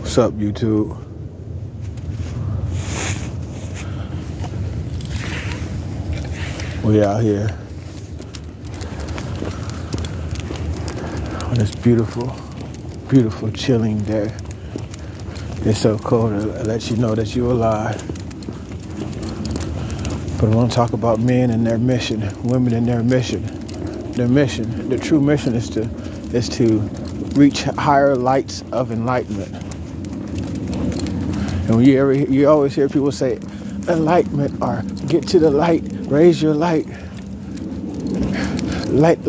What's up, YouTube? We out here on this beautiful, beautiful, chilling day. It's so cold to let you know that you're alive. But I want to talk about men and their mission, women and their mission. Their mission, the true mission is to reach higher lights of enlightenment. And you always hear people say enlightenment or get to the light, raise your light. Light.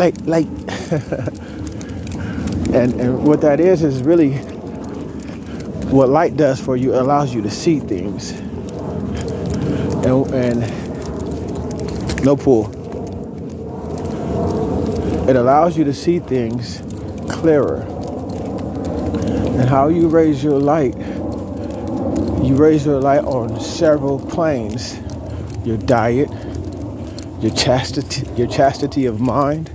and what that is really what light does for you. It allows you to see things. And no pull. It allows you to see things clearer. And how you raise your light on several planes. Your diet, your chastity of mind,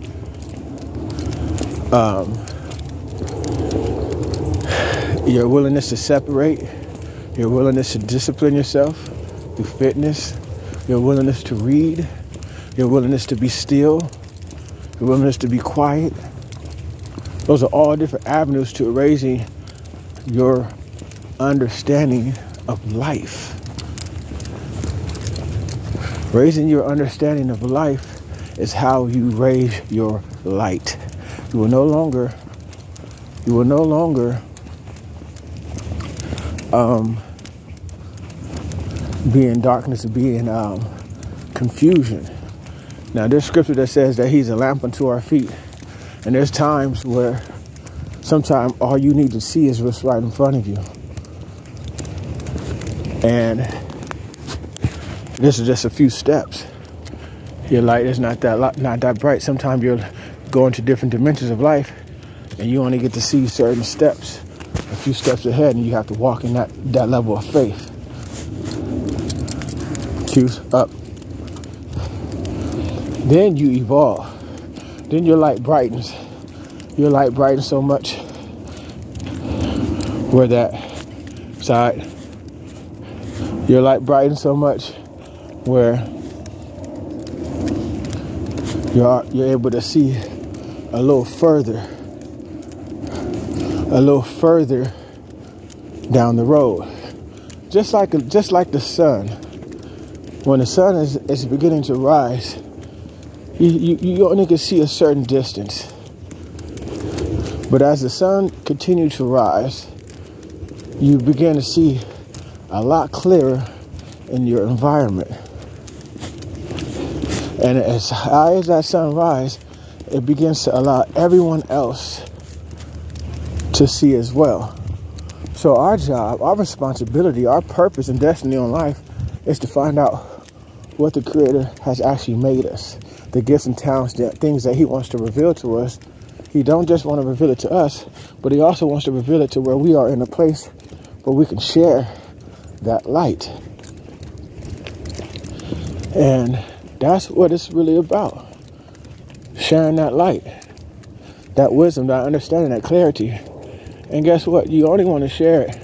your willingness to separate, your willingness to discipline yourself through fitness, your willingness to read, your willingness to be still, your willingness to be quiet. Those are all different avenues to raising your understanding of life. Raising your understanding of life is how you raise your light. You will no longer be in darkness, be in confusion. Now, there's scripture that says that he's a lamp unto our feet. And there's times where sometimes all you need to see is what's right in front of you. And this is just a few steps. Your light is not that bright. Sometimes you're going to different dimensions of life and you only get to see certain steps, a few steps ahead, and you have to walk in that level of faith. Choose up. Then you evolve. Then your light brightens. Your light brightens so much where that side. Your light brightens so much where you're able to see a little further down the road. Just like the sun. When the sun is beginning to rise, you only can see a certain distance. But as the sun continues to rise, you begin to see a lot clearer in your environment. And as high as that sun rises, it begins to allow everyone else to see as well. So our job, our responsibility, our purpose and destiny on life is to find out what the Creator has actually made us. The gifts and talents, the things that he wants to reveal to us. He don't just want to reveal it to us, but he also wants to reveal it to where we are in a place where we can share that light. And that's what it's really about. Sharing that light, that wisdom, that understanding, that clarity. And guess what? You only want to share it.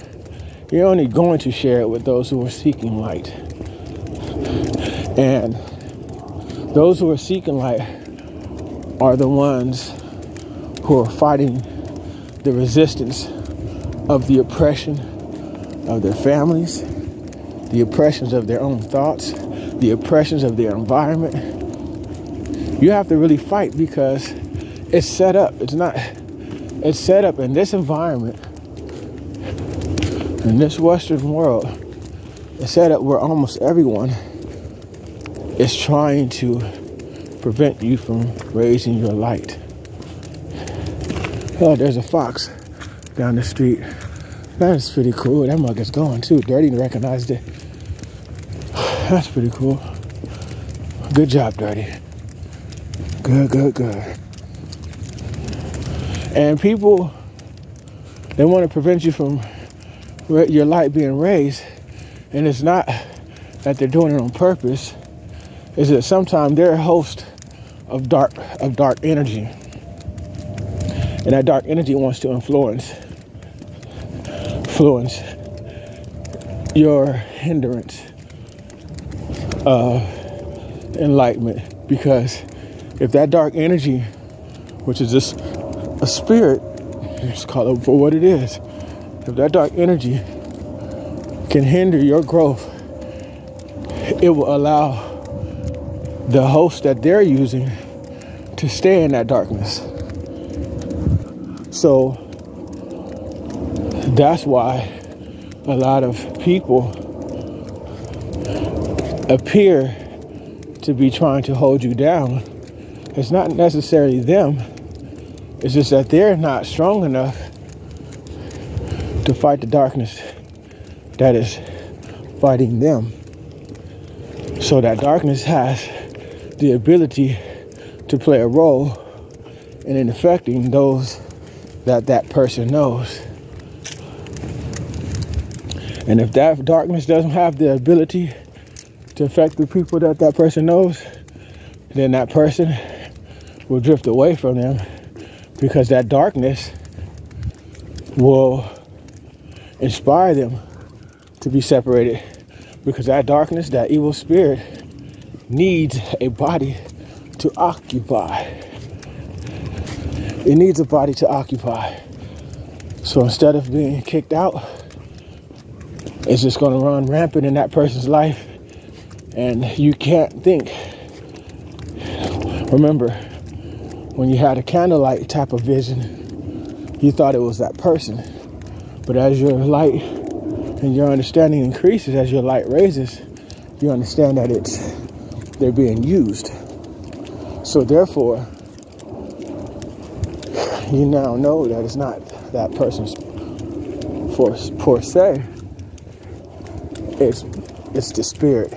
You're only going to share it with those who are seeking light. And those who are seeking light are the ones who are fighting the resistance of the oppression of their families, the oppressions of their own thoughts, the oppressions of their environment. You have to really fight because it's set up. It's set up in this environment, in this Western world. It's set up where almost everyone is trying to prevent you from raising your light. Oh, there's a fox down the street. That is pretty cool. That mug is going too. Dirty recognized it. That's pretty cool. Good job, Dirty. Good. And people, they want to prevent you from your light being raised. And it's not that they're doing it on purpose. Is that sometimes they're a host of dark energy. And that dark energy wants to influence influence your hindrance of enlightenment. Because if that dark energy, which is just a spirit, just call it for what it is, if that dark energy can hinder your growth, it will allow the host that they're using to stay in that darkness. So that's why a lot of people appear to be trying to hold you down. It's not necessarily them. It's just that they're not strong enough to fight the darkness that is fighting them. So that darkness has the ability to play a role in affecting those that person knows. And if that darkness doesn't have the ability to affect the people that person knows, then that person will drift away from them, because that darkness will inspire them to be separated, because that darkness, that evil spirit, needs a body to occupy. It needs a body to occupy. So instead of being kicked out, it's just going to run rampant in that person's life, and you can't think. Remember, when you had a candlelight type of vision, you thought it was that person. But as your light and your understanding increases, as your light raises, you understand that they're being used. So therefore, you now know that it's not that person's per se. It's the spirit.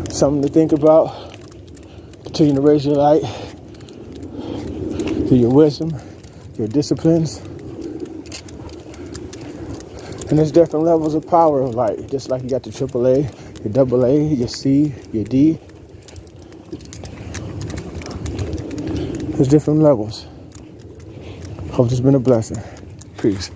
Something to think about. Continue to raise your light through your wisdom, your disciplines. And there's different levels of power of light. Just like you got the AAA, your AA, your C, your D. There's different levels. Hope it's been a blessing. Peace.